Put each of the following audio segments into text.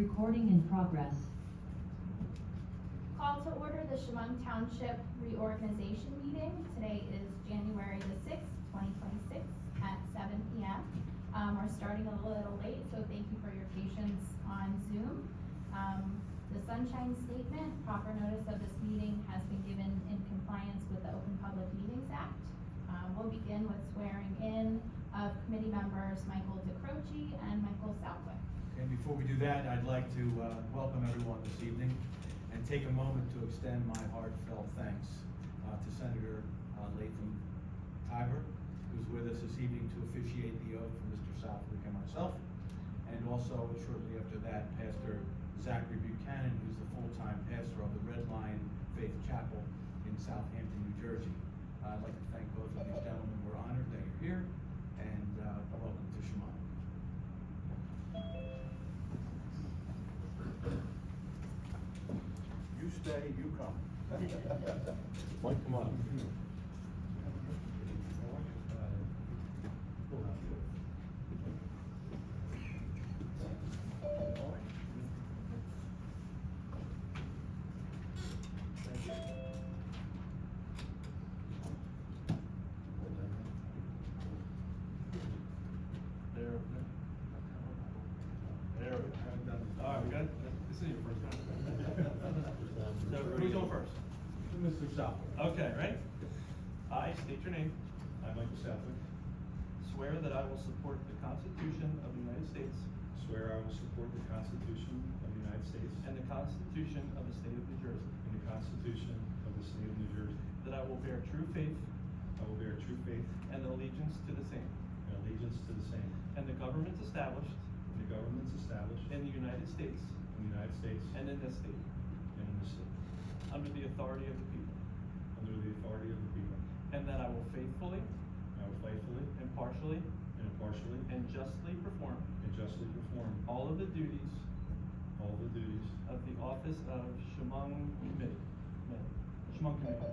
Recording in progress. Call to order the Shamong Township reorganization meeting. Today is January the 6th, 2026 at 7 p.m. We're starting a little late, so thank you for your patience on Zoom. The sunshine statement, proper notice of this meeting has been given in compliance with the Open Public Meetings Act. We'll begin with swearing in of committee members Michael DeCroce and Michael Southwick. And before we do that, I'd like to welcome everyone this evening and take a moment to extend my heartfelt thanks to Senator Latham Ivor, who's with us this evening to officiate the oath for Mr. Southwick and myself. And also, shortly after that, Pastor Zachary Buchanan, who's the full-time pastor of the Red Lion Faith Chapel in Southampton, New Jersey. I'd like to thank both of these gentlemen. We're honored that you're here, and welcome to Shamong. You stay, you come. Mike, come on. There we go. All right, we got, this is your first time. So who's going first? Mr. Southwick. Okay, right? I state your name. I, Michael Southwick, Swear that I will support the Constitution of the United States swear I will support the Constitution of the United States and the Constitution of the State of New Jersey. and the Constitution of the State of New Jersey. That I will bear true faith I will bear true faith and allegiance to the same and allegiance to the same, and the governments established and the governments established in the United States in the United States and in this state, and in this state, under the authority of the people. under the authority of the people. And that I will faithfully, I will faithfully impartially, and impartially and justly perform and justly perform all of the duties all the duties of the office of Shamong Committee. Shamong Committee.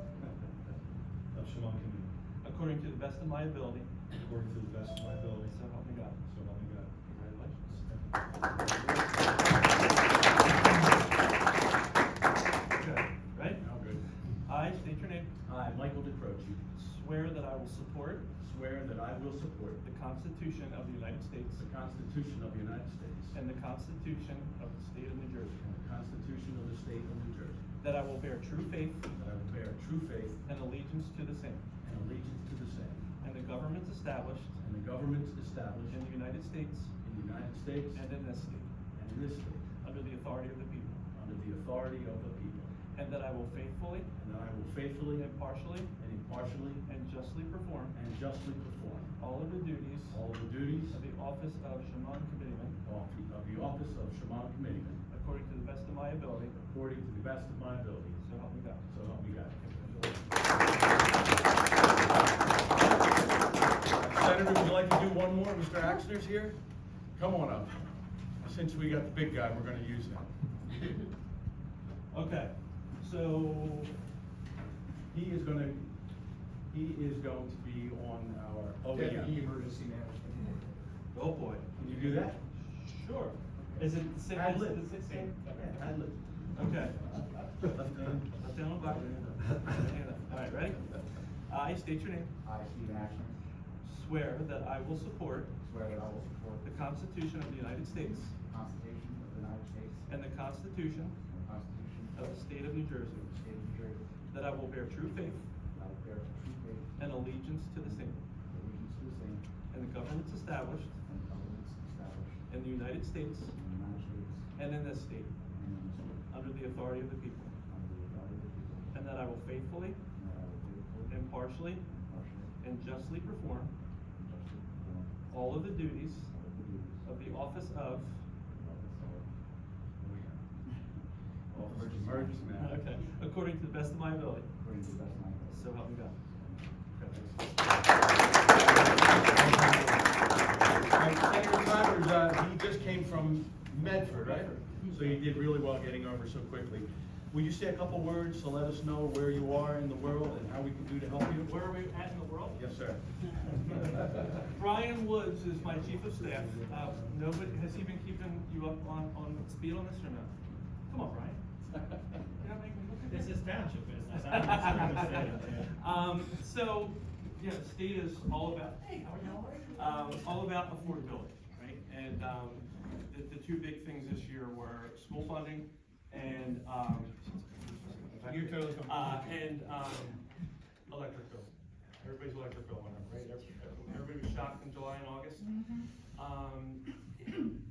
of Shamong Committee, According to the best of my ability. according to the best of my ability, So help me God. so help me God. Congratulations. Okay, right? Now good. I state your name. I, Michael DeCroce, Swear that I will support swear that I will support the Constitution of the United States the Constitution of the United States and the Constitution of the State of New Jersey. and the Constitution of the State of New Jersey, That I will bear true faith that I will bear true faith and allegiance to the same and allegiance to the same, and the governments established and the governments established in the United States in the United States and in this state, and in this state, under the authority of the people. under the authority of the people, And that I will faithfully, and that I will faithfully, impartially, and impartially, and justly perform and justly perform all of the duties all of the duties of the office of Shamong Committeeman of the office of Shamong Committeeman, according to the best of my ability. according to the best of my ability. So help me God. So help me God. Senator, would you like to do one more? Mr. Axner's here. Come on up. Since we got the big guy, we're gonna use him. Okay, so He is going to be on our Deputy OEM. Emergency Management. oh boy. Can you do that? Sure. Is it the same? Ad lib. Is it the same? Yeah, ad lib. Okay. Left hand. Left hand on the Bible. Right hand up. All right, ready? I state your name. I, Stephen Ashner, Swear that I will support swear that I will support the Constitution of the United States the Constitution of the United States and the Constitution and the Constitution of the State of New Jersey. of the State of New Jersey. That I will bear true faith I will bear true faith and allegiance to the same and allegiance to the same and the governments established and the governments established in the United States in the United States and in this state, and in this state, under the authority of the people. under the authority of the people, And that I will faithfully, and that I will faithfully, impartially, impartially, and justly perform and justly perform all of the duties all of the duties of the office of. Emergency man. Okay, according to the best of my ability. according to the best of my ability. So help me God. Senator Connors, he just came from Medford, right? So you did really well getting over so quickly. will you say a couple words to let us know where you are in the world and how we can do to help you? Where are we at in the world? Yes, sir. Brian Woods is my chief of staff. Nobody, has he been keeping you up on speed on this or no? Come on, Brian. You're not making me look at This this. is township business. I'm just trying to say it, yeah. So, yeah, the state is all about, hey, how are you? All about affordability, right? And, the two big things this year were school funding and, You're totally and, electric bill. Everybody's electric bill went up, right? Everybody was shocked in July and August.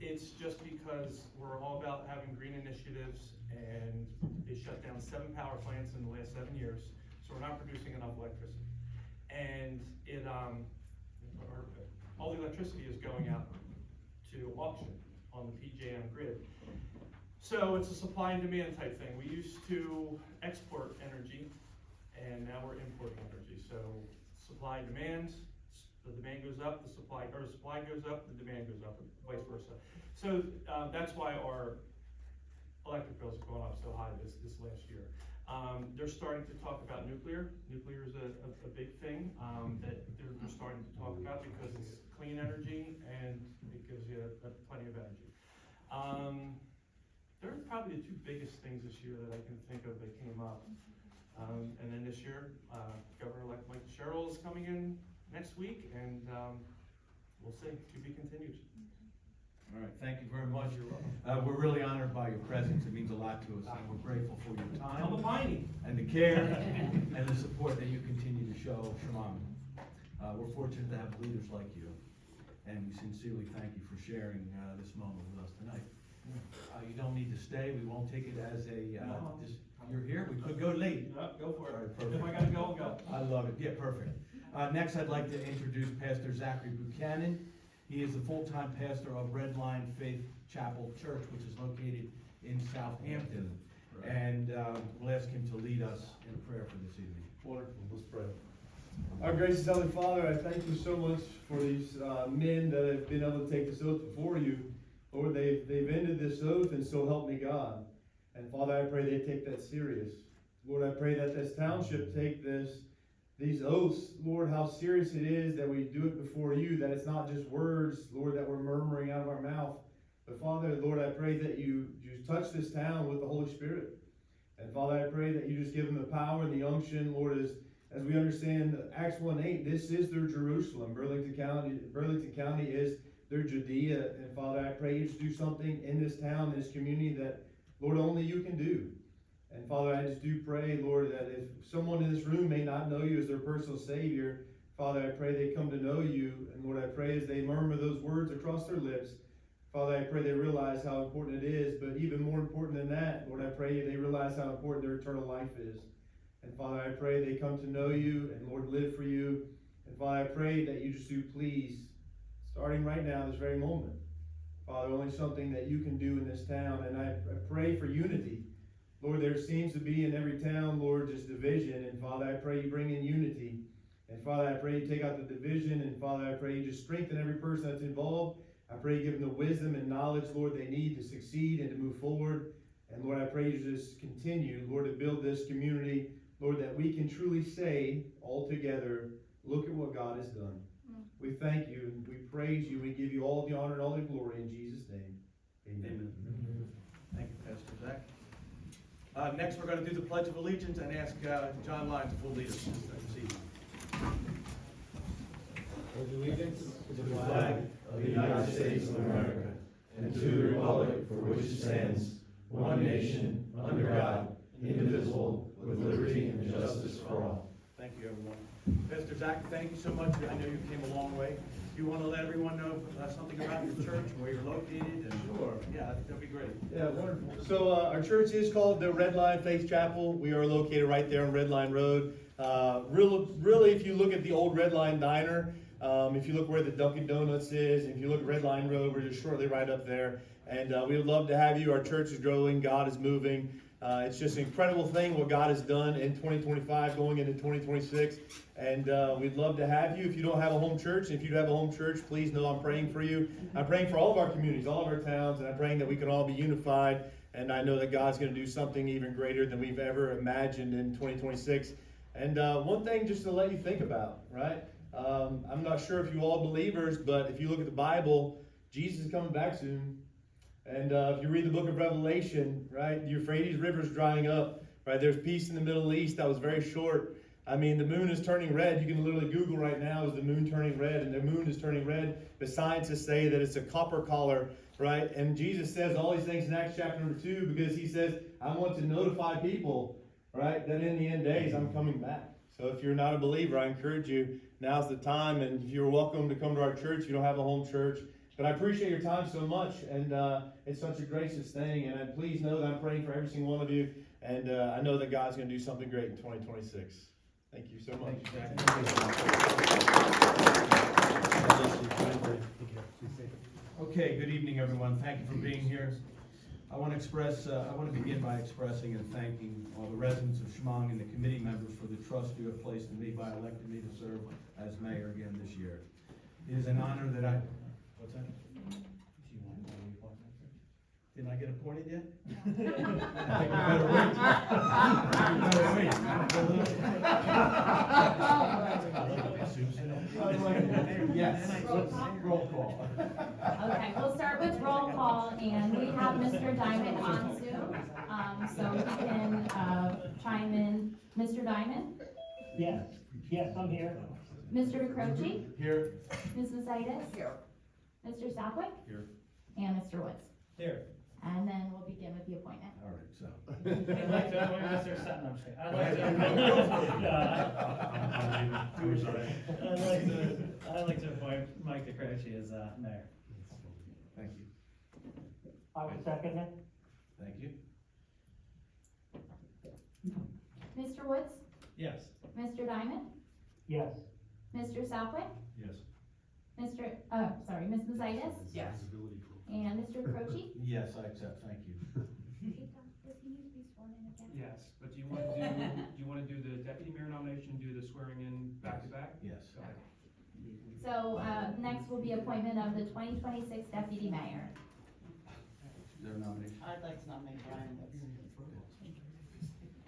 It's just because we're all about having green initiatives, and they shut down 7 power plants in the last 7 years, so we're not producing enough electricity. And all the electricity is going out to auction on the PJM grid. So it's a supply and demand type thing. We used to export energy, and now we're importing energy. So supply and demand, the demand goes up, the supply goes up, the demand goes up, and vice versa. So that's why our electric bills have gone up so high this last year. They're starting to talk about nuclear. Nuclear is a big thing that they're starting to talk about because it's clean energy and it gives you plenty of energy. They're probably the 2 biggest things this year that I can think of that came up. And then this year, Governor-elect Mike Sherrill is coming in next week, and we'll see, to be continued. All right, thank you very much. We're really honored by your presence. It means a lot to us, and we're grateful for your time. I'm a piney. And the care and the support that you continue to show Shamong. We're fortunate to have leaders like you, and we sincerely thank you for sharing this moment with us tonight. You don't need to stay. We won't take it as a, you're here. We could go late. No, go for All right, it. perfect. If I gotta go, I'll go. I love it. Yeah, perfect. Next, I'd like to introduce Pastor Zachary Buchanan. He is the full-time pastor of Red Line Faith Chapel Church, which is located in Southampton. And we'll ask him to lead us in a prayer for this evening. Wonderful, let's pray. Our gracious Heavenly Father, I thank you so much for these men that have been able to take this oath before you. Lord, they've ended this oath, and so help me God. And Father, I pray they take that serious. Lord, I pray that this township take these oaths, Lord, how serious it is that we do it before you, that it's not just words, Lord, that we're murmuring out of our mouth. But Father, Lord, I pray that you touch this town with the Holy Spirit. And Father, I pray that you just give them the power and the unction, Lord, as we understand Acts 1:8, this is their Jerusalem. Burlington County is their Judea. And Father, I pray you just do something in this town, this community that, Lord, only you can do. And Father, I just do pray, Lord, that if someone in this room may not know you as their personal Savior, Father, I pray they come to know you. And Lord, I pray as they murmur those words across their lips, Father, I pray they realize how important it is. But even more important than that, Lord, I pray they realize how important their eternal life is. And Father, I pray they come to know you and, Lord, live for you. And Father, I pray that you just do please, starting right now, this very moment. Father, only something that you can do in this town. And I pray for unity. Lord, there seems to be in every town, Lord, just division. And Father, I pray you bring in unity. And Father, I pray you take out the division. And Father, I pray you just strengthen every person that's involved. I pray you give them the wisdom and knowledge, Lord, they need to succeed and to move forward. And Lord, I pray you just continue, Lord, to build this community, Lord, that we can truly say all together, look at what God has done. We thank you and we praise you. We give you all the honor and all the glory in Jesus' name. Amen. Thank you, Pastor Zach. Next, we're going to do the Pledge of Allegiance and ask John Lyons to lead us this evening. Pledge allegiance to the flag of the United States of America and to the republic for which it stands, one nation, under God, indivisible, with liberty and justice for all. Thank you, everyone. Pastor Zach, thank you so much. I know you came a long way. Do you want to let everyone know something about your church, where you're located? And Sure. Yeah, that'd be great. Yeah, wonderful. So our church is called the Red Line Faith Chapel. We are located right there on Red Line Road. Really, if you look at the old Red Line Diner, if you look where the Dunkin' Donuts is, if you look at Red Line Road, we're just shortly right up there. And we would love to have you. Our church is growing. God is moving. It's just an incredible thing what God has done in 2025 going into 2026. And we'd love to have you. If you don't have a home church, if you have a home church, please know I'm praying for you. I'm praying for all of our communities, all of our towns, and I'm praying that we can all be unified And I know that God's gonna do something even greater than we've ever imagined in 2026. And one thing just to let you think about, right? I'm not sure if you all believers, but if you look at the Bible, Jesus is coming back soon. And if you read the book of Revelation, right, the Euphrates River is drying up, right? There's peace in the Middle East that was very short. I mean, the moon is turning red. You can literally Google right now, is the moon turning red? And the moon is turning red. The scientists say that it's a copper color, right? And Jesus says all these things in Acts chapter number 2 because he says, I want to notify people, right, that in the end days I'm coming back. So if you're not a believer, I encourage you, now's the time. And if you're welcome to come to our church, you don't have a home church. But I appreciate your time so much, and it's such a gracious thing. And please know that I'm praying for every single one of you, and I know that God's going to do something great in 2026. Thank you so much. Okay, good evening, everyone. Thank you for being here. I want to begin by expressing and thanking all the residents of Shamong and the committee members for the trust you have placed in me by electing me to serve as mayor again this year. It is an honor that I... What's that? Didn't I get appointed yet? I think we better wait. Yes. Roll call. Okay, we'll start with roll call, and we have Mr. Diamond on Zoom, so he can chime in. Mr. Diamond? Yes, I'm here. Mr. DeCroce? Here. Ms. Masitis? Here. Mr. Southwick? Here. And Mr. Woods. Here. And then we'll begin with the appointment. All right, so. I'd like to appoint Mr. Sutton, I'm just kidding. I'd like to appoint Mike DeCroce as mayor. Thank you. I will second it. Thank you. Mr. Woods? Yes. Mr. Diamond? Yes. Mr. Southwick? Yes. Ms. Masitis? Yes. And Mr. DeCroce? Yes, I accept, thank you. Does he need to be sworn in again? Yes, but do you want to do the deputy mayor nomination, do the swearing in back to back? Yes. Okay. So, next will be appointment of the 2026 deputy mayor. Is there a nomination? I'd like to nominate Brian Woods.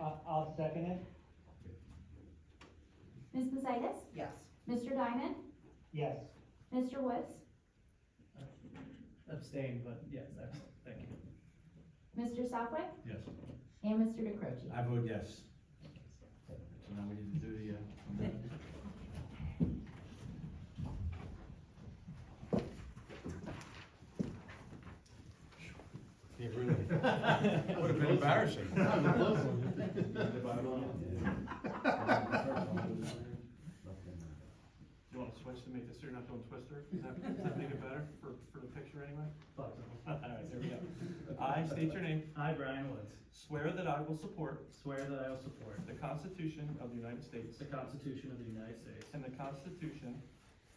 I'll second it. Ms. Masitis? Yes. Mr. Diamond? Yes. Mr. Woods? Abstain, but yes, thank you. Mr. Southwick? Yes. And Mr. DeCroce? I vote yes. So now we need to do the, would have been embarrassing. You want to switch to make this so you're not doing Twister? Does that make it better for the picture anyway? Flexible. Alright, there we go. I state your name. I, Brian Woods, Swear that I will support swear that I will support the Constitution of the United States the Constitution of the United States and the Constitution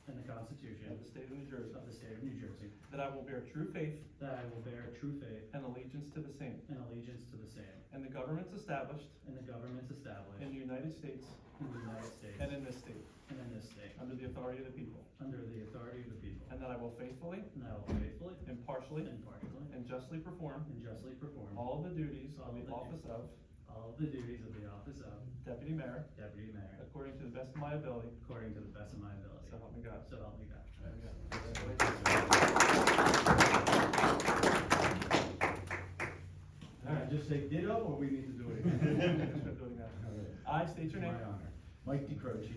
and the Constitution of the State of New Jersey, of the State of New Jersey, that I will bear true faith that I will bear true faith and allegiance to the same, and allegiance to the same, and the governments established and the governments established in the United States in the United States and in this state, and in this state, under the authority of the people, under the authority of the people, and that I will faithfully, and that I will faithfully, impartially, impartially, and justly perform and justly perform all of the duties of all the of the office of all of the duties of the office of Deputy Mayor Deputy Mayor according to the best of my ability, according to the best of my ability. so help me God. So help me God. all right, just say ditto, or we need to do it again? I state your name. My honor. Mike DeCroce,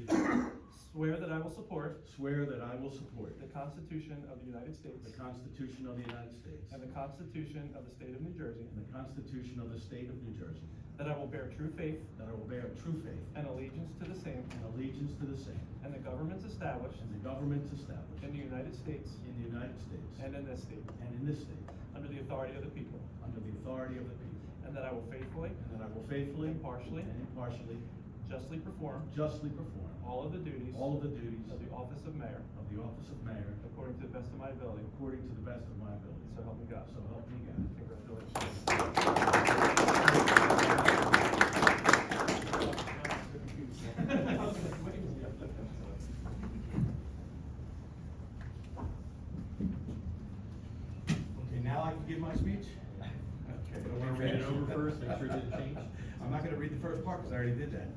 Swear that I will support swear that I will support the Constitution of the United States the Constitution of the United States and the Constitution of the State of New Jersey, and the Constitution of the State of New Jersey, that I will bear true faith that I will bear true faith and allegiance to the same, and allegiance to the same, and the governments established and the governments established in the United States in the United States and in this state, and in this state, under the authority of the people, under the authority of the people, and that I will faithfully, and that I will faithfully, impartially, and impartially, justly perform justly perform all of the duties all of the duties of the office of mayor of the office of mayor according to the best of my ability, according to the best of my ability. so help me God. So help me God. Congratulations. Okay, now I can give my speech? Okay, it'll be Never did change. I'm not gonna read the first part, because I already did that.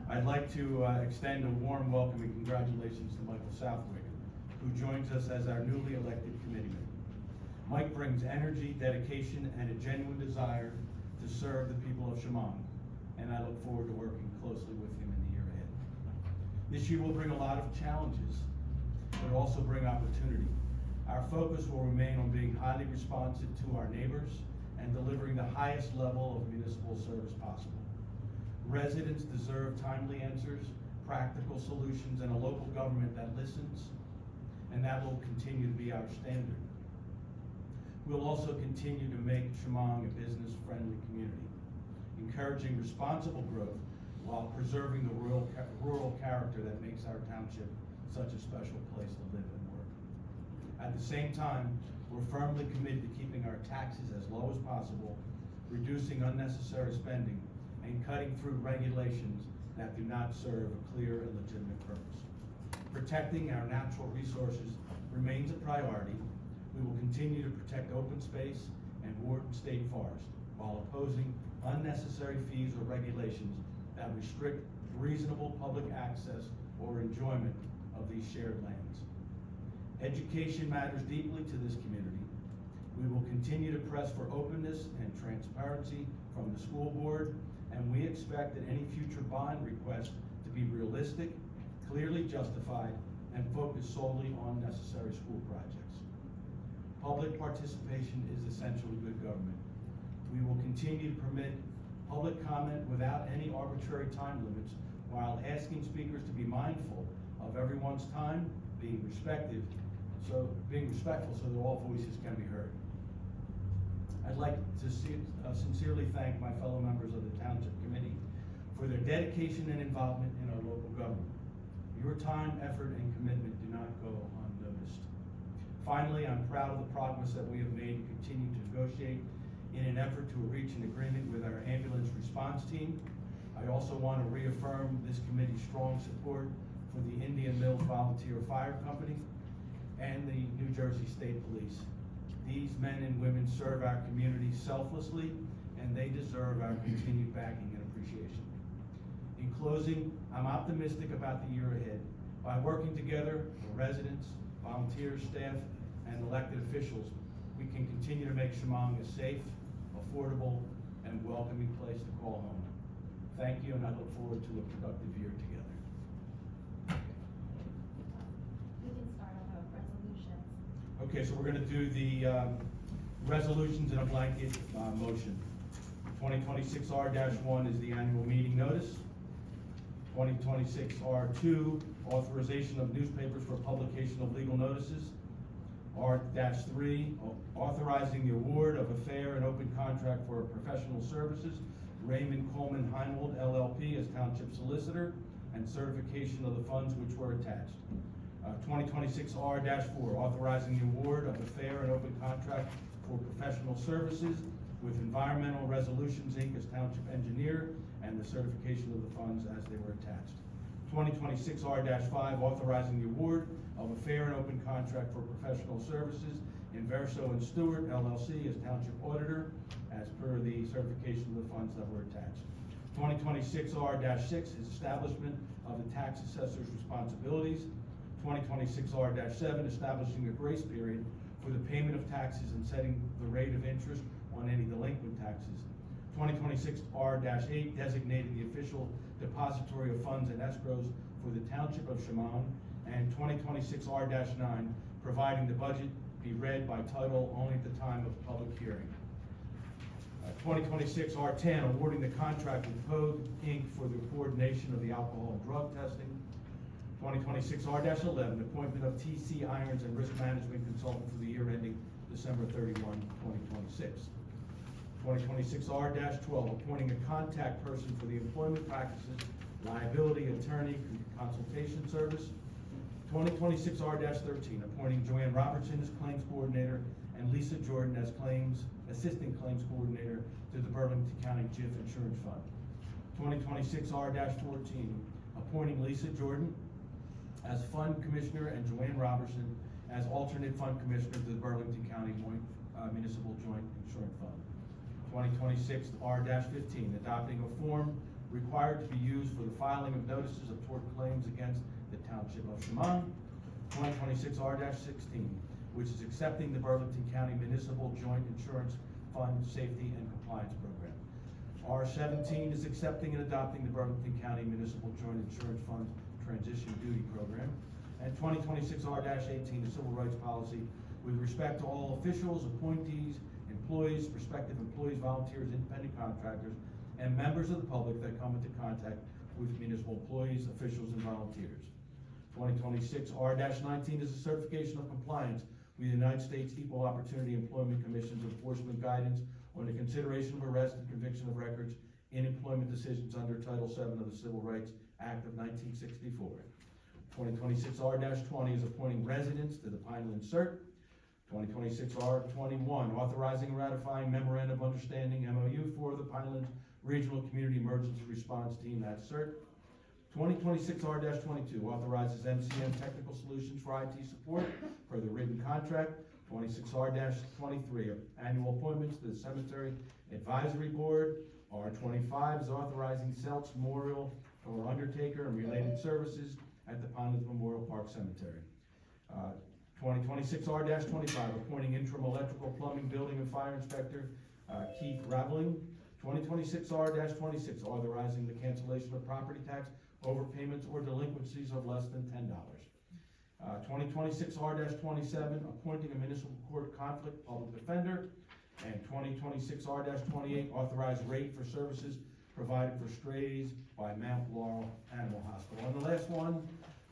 I'd like to extend a warm welcome and congratulations to Michael Southwick, who joins us as our newly elected committeeman. Mike brings energy, dedication, and a genuine desire to serve the people of Shamong, and I look forward to working closely with him in the year ahead. This year will bring a lot of challenges, but it'll also bring opportunity. Our focus will remain on being highly responsive to our neighbors and delivering the highest level of municipal service possible. Residents deserve timely answers, practical solutions, and a local government that listens, and that will continue to be our standard. We'll also continue to make Shamong a business-friendly community, encouraging responsible growth while preserving the rural character that makes our township such a special place to live and work. At the same time, we're firmly committed to keeping our taxes as low as possible, reducing unnecessary spending, and cutting through regulations that do not serve a clear and legitimate purpose. Protecting our natural resources remains a priority. We will continue to protect open space and Wharton State Forest while opposing unnecessary fees or regulations that restrict reasonable public access or enjoyment of these shared lands. Education matters deeply to this community. We will continue to press for openness and transparency from the school board, and we expect that any future bond request to be realistic, clearly justified, and focus solely on necessary school projects. Public participation is essential to good government. We will continue to permit public comment without any arbitrary time limits, while asking speakers to be mindful of everyone's time, being respectful so that all voices can be heard. I'd like to sincerely thank my fellow members of the Township Committee for their dedication and involvement in our local government. Your time, effort, and commitment do not go unnoticed. Finally, I'm proud of the progress that we have made and continue to negotiate in an effort to reach an agreement with our ambulance response team. I also want to reaffirm this committee's strong support for the Indian Mills Volunteer Fire Company and the New Jersey State Police. These men and women serve our community selflessly, and they deserve our continued backing and appreciation. In closing, I'm optimistic about the year ahead. By working together, the residents, volunteers, staff, and elected officials, we can continue to make Shamong a safe, affordable, and welcoming place to call home. Thank you, and I look forward to a productive year together. We can start on the resolutions. Okay, so we're gonna do the resolutions in a blanket motion. 2026R-1 is the annual meeting notice. 2026R2, authorization of newspapers for publication of legal notices. R-3, authorizing the award of a fair and open contract for professional services, Raymond Coleman Heinold LLP as Township Solicitor, and certification of the funds which were attached. 2026R-4, authorizing the award of a fair and open contract for professional services with Environmental Resolutions, Inc. as Township Engineer, and the certification of the funds as they were attached. 2026R-5, authorizing the award of a fair and open contract for professional services in Verso and Stewart LLC as Township Auditor, as per the certification of the funds that were attached. 2026R-6 is establishment of the tax assessor's responsibilities. 2026R-7, establishing a grace period for the payment of taxes and setting the rate of interest on any delinquent taxes. 2026R-8, designating the official depository of funds and escrows for the Township of Shamong. And 2026R-9, providing the budget be read by title only at the time of public hearing. 2026R-10, awarding the contract with Pogue Inc. for the coordination of the alcohol and drug testing. 2026R-11, appointment of TC Irons and Risk Management Consultant for the year ending December 31, 2026. 2026R-12, appointing a contact person for the employment practices, liability attorney consultation service. 2026R-13, appointing Joanne Robertson as Claims Coordinator and Lisa Jordan as Assistant Claims Coordinator to the Burlington County JIF Insurance Fund. 2026R-14, appointing Lisa Jordan as Fund Commissioner and Joanne Robertson as Alternate Fund Commissioner to the Burlington County Municipal Joint Insurance Fund. 2026 R-15, adopting a form required to be used for the filing of notices of tort claims against the Township of Shamong. 2026 R-16, which is accepting the Burlington County Municipal Joint Insurance Fund Safety and Compliance Program. R-17 is accepting and adopting the Burlington County Municipal Joint Insurance Fund Transition Duty Program. And 2026 R-18 is civil rights policy with respect to all officials, appointees, employees, prospective employees, volunteers, independent contractors, and members of the public that come into contact with municipal employees, officials, and volunteers. 2026 R-19 is a certification of compliance with the United States Equal Opportunity Employment Commission's enforcement guidance on the consideration of arrest and conviction of records in employment decisions under Title VII of the Civil Rights Act of 1964. 2026 R-20 is appointing residents to the Pineland CERT. 2026 R-21, authorizing and ratifying memorandum of understanding, MOU, for the Pinelands Regional Community Emergency Response Team, that's CERT. 2026 R-22, authorizes MCM Technical Solutions for IT support per the written contract. 26 R-23, annual appointments to the Cemetery Advisory Board. R-25 is authorizing Seltz Memorial for undertaker and related services at the Pinelands Memorial Park Cemetery. 2026 R-25, appointing interim electrical, plumbing, building, and fire inspector Keith Raveling. 2026 R-26, authorizing the cancellation of property tax overpayments or delinquencies of less than $10. 2026 R-27, appointing a municipal court conflict public defender. And 2026 R-28, authorized rate for services provided for strays by Mount Laurel Animal Hospital. And the last one,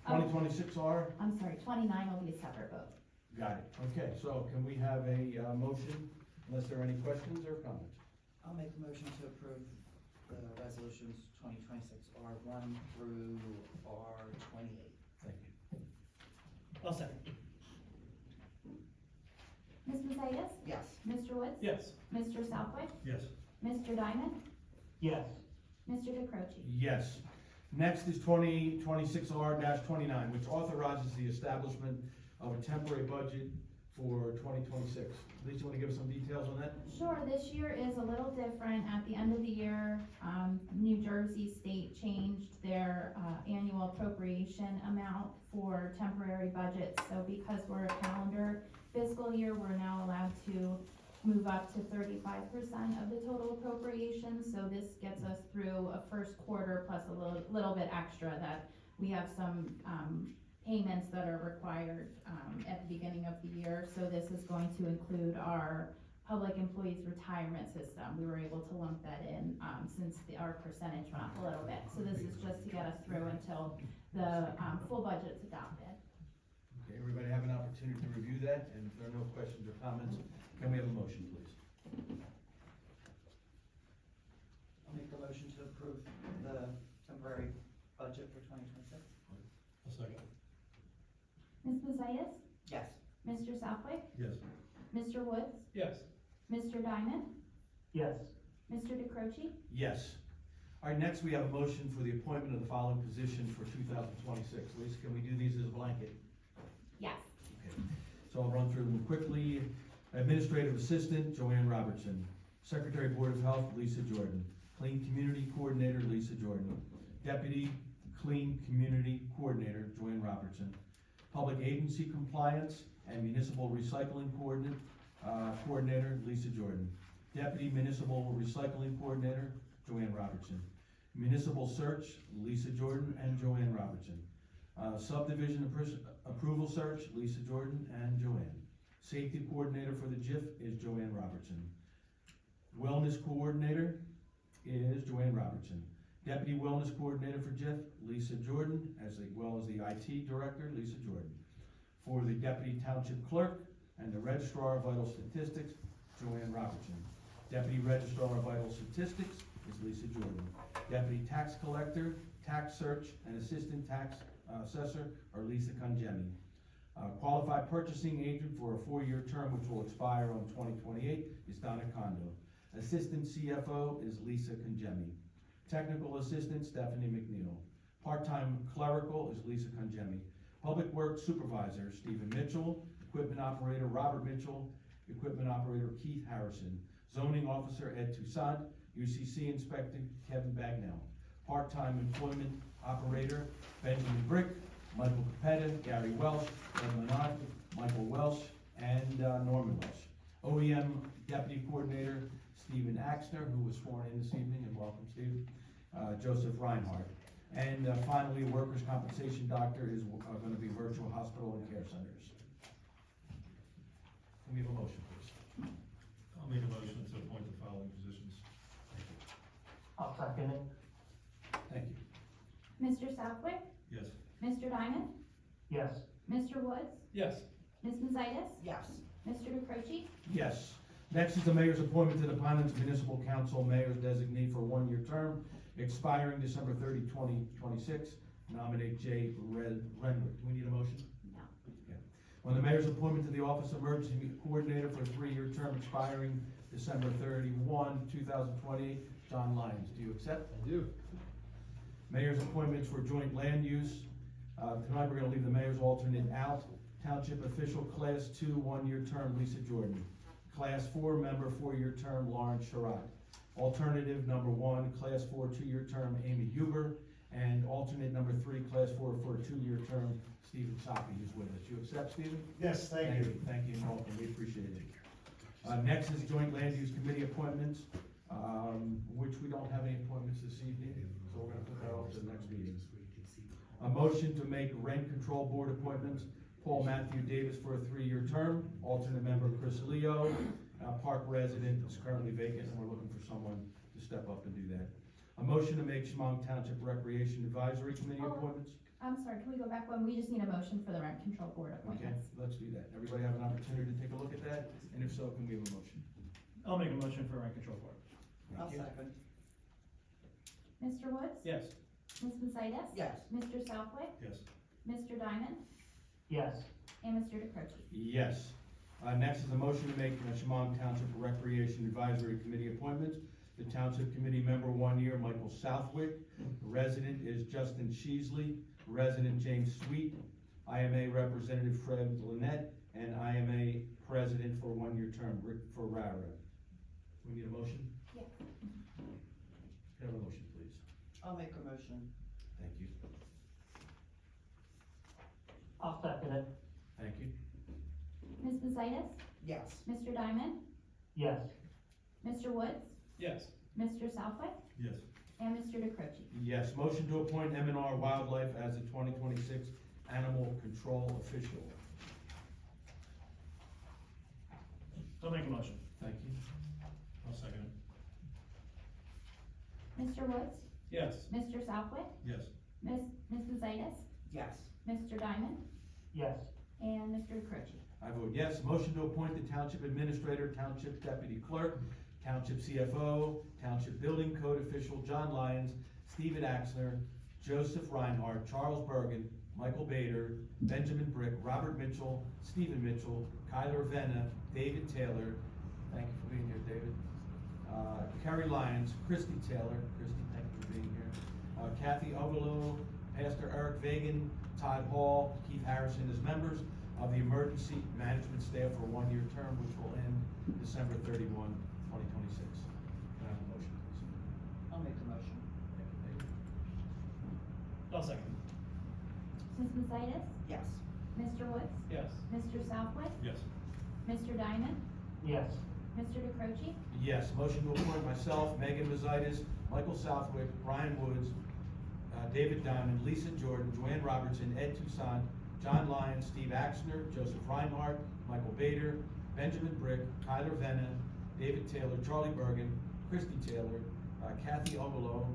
2026 R? I'm sorry, 29 will be a separate vote. Got it. Okay, so can we have a motion, unless there are any questions or comments? I'll make a motion to approve the resolutions 2026 R1 through R28. Thank you. I'll second. Ms. Macedas? Yes. Mr. Woods? Yes. Mr. Southwick? Yes. Mr. Diamond? Yes. Mr. DeCroce? Yes. Next is 2026 R-29, which authorizes the establishment of a temporary budget for 2026. Lisa, you want to give us some details on that? Sure, this year is a little different. At the end of the year, New Jersey State changed their annual appropriation amount for temporary budgets. So because we're a calendar fiscal year, we're now allowed to move up to 35% of the total appropriation. So this gets us through a first quarter plus a little bit extra that we have some payments that are required at the beginning of the year. So this is going to include our public employees retirement system. We were able to lump that in since our percentage went up a little bit. So this is just to get us through until the full budget's adopted. Okay, everybody have an opportunity to review that, and if there are no questions or comments, can we have a motion, please? I'll make a motion to approve the temporary budget for 2026. I'll second. Ms. Macedas? Yes. Mr. Southwick? Yes. Mr. Woods? Yes. Mr. Diamond? Yes. Mr. DeCroce? Yes. All right, next we have a motion for the appointment of the following positions for 2026. Lisa, can we do these as a blanket? Yes. Okay, so I'll run through them quickly. Administrative Assistant, Joanne Robertson. Secretary Board of Health, Lisa Jordan. Clean Community Coordinator, Lisa Jordan. Deputy Clean Community Coordinator, Joanne Robertson. Public Agency Compliance and Municipal Recycling Coordinator, Lisa Jordan. Deputy Municipal Recycling Coordinator, Joanne Robertson. Municipal Search, Lisa Jordan and Joanne Robertson. Subdivision Approval Search, Lisa Jordan and Joanne. Safety Coordinator for the JIF is Joanne Robertson. Wellness Coordinator is Joanne Robertson. Deputy Wellness Coordinator for JIF, Lisa Jordan, as well as the IT Director, Lisa Jordan. For the Deputy Township Clerk and the Registrar of Vital Statistics, Joanne Robertson. Deputy Registrar of Vital Statistics is Lisa Jordan. Deputy Tax Collector, Tax Search, and Assistant Tax Assessor are Lisa Congemi. Qualified Purchasing Agent for a 4-year term which will expire on 2028 is Donna Condo. Assistant CFO is Lisa Congemi. Technical Assistant, Stephanie McNeil. Part-time Clerical is Lisa Congemi. Public Works Supervisor, Stephen Mitchell. Equipment Operator, Robert Mitchell. Equipment Operator, Keith Harrison. Zoning Officer Ed Toussaint, UCC Inspector Kevin Bagnell, Part-Time Employment Operator Benjamin Brick, Michael Capetta, Gary Welsh, Ed Menard, Michael Welsh, and Norman Welsh. OEM Deputy Coordinator Stephen Axner, who was sworn in this evening, and welcome, Steve. Joseph Reinhardt. And finally, Workers' Compensation Doctor is going to be virtual hospital and care centers. Can we have a motion, please? I'll make a motion to appoint the following positions. I'll second it. Thank you. Mr. Southwick, Yes. Mr. Diamond, Yes. Mr. Woods, Yes. Ms. Mazitas, Yes. Mr. DeCroce, Yes. Next is the mayor's appointment to the Pinelands Municipal Council Mayor's designee for one-year term, expiring December 30, 2026. Nominate Jay Renwick. Do we need a motion? No. Okay. On the mayor's appointment to the Office of Emergency Coordinator for a three-year term expiring December 31, 2020, John Lyons. Do you accept? I do. Mayor's appointments for joint land use. Tonight, we're gonna leave the mayor's alternate out. Township official, Class 2, one-year term, Lisa Jordan. Class 4 member, four-year term, Lauren Sherrod. Alternative number 1, Class 4, two-year term, Amy Huber. And alternate number 3, Class 4 for a two-year term, Stephen Soppy, who's with us. You accept, Stephen? Yes, thank you. Thank you and welcome, we appreciate it. Next is joint land use committee appointments, which we don't have any appointments this evening, so we're gonna put that off to the next meeting. A motion to make rent control board appointments, Paul Matthew Davis for a three-year term, alternate member Chris Leo, park resident is currently vacant, and we're looking for someone to step up and do that. A motion to make Shamong Township Recreation Advisory Committee Oh. appointments. I'm sorry, can we go back one? We just need a motion for the rent control board Okay, appointments. let's do that. Everybody have an opportunity to take a look at that, and if so, can we have a motion? I'll make a motion for rent control board. I'll Thank you. second. Mr. Woods? Yes. Ms. Mazitas? Yes. Mr. Southwick? Yes. Mr. Diamond? Yes. And Mr. DeCroce. Yes. Next is a motion to make Shamong Township Recreation Advisory Committee appointments. The Township Committee member, 1 year, Michael Southwick. Resident is Justin Sheasley. Resident James Sweet. IMA Representative Fred Lynette. And IMA President for a one-year term, Rick Ferrara. We need a motion? Yes. Can I have a motion, please? I'll make a motion. Thank you. I'll second it. Thank you. Ms. Mazitas? Yes. Mr. Diamond? Yes. Mr. Woods? Yes. Mr. Southwick? Yes. And Mr. DeCroce. Yes, motion to appoint M&R Wildlife as the 2026 Animal Control Official. I'll make a motion. Thank you. I'll second it. Mr. Woods? Yes. Mr. Southwick? Yes. Ms. Mazitas? Yes. Mr. Diamond? Yes. And Mr. DeCroce. I vote yes. Motion to appoint the Township Administrator, Township Deputy Clerk, Township CFO, Township Building Code Official John Lyons, Stephen Axner, Joseph Reinhardt, Charles Bergen, Michael Bader, Benjamin Brick, Robert Mitchell, Stephen Mitchell, Kyler Venna, David Taylor, thank you for being here, David. Kerry Lyons, Christy Taylor, Christy, thank you for being here. Kathy Ogolo, Pastor Eric Vagan, Todd Hall, Keith Harrison as members of the Emergency Management Staff for a one-year term, which will end December 31, 2026. Can I have a motion, please? I'll make the motion. Thank you, David. I'll second. Ms. Mazitas? Yes. Mr. Woods? Yes. Mr. Southwick? Yes. Mr. Diamond? Yes. Mr. DeCroce? Yes, motion to appoint myself, Megan Mazitas, Michael Southwick, Brian Woods, David Diamond, Lisa Jordan, Joanne Robertson, Ed Toussaint, John Lyons, Steve Axner, Joseph Reinhardt, Michael Bader, Benjamin Brick, Kyler Venna, David Taylor, Charlie Bergen, Christy Taylor, Kathy Ogolo,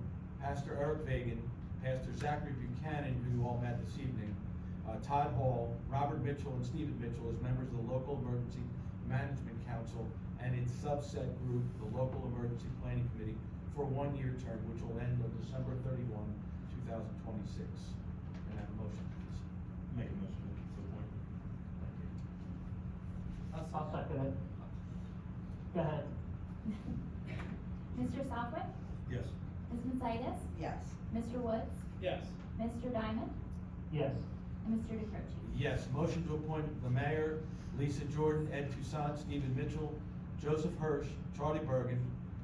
Pastor Eric Vagan, Pastor Zachary Buchanan, who you all met this evening, Todd Hall, Robert Mitchell, and Stephen Mitchell as members of the Local Emergency Management Council, and its subset group, the Local Emergency Planning Committee, for a one-year term, which will end on December 31, 2026. Can I have a motion, please? Make a motion to appoint. Thank you. I'll second it. Go ahead. Mr. Southwick? Yes. Ms. Mazitas? Yes. Mr. Woods? Yes. Mr. Diamond? Yes. And Mr. DeCroce? Yes, motion to appoint the mayor, Lisa Jordan, Ed Toussaint, Stephen Mitchell, Joseph Hirsch, Charlie Bergen,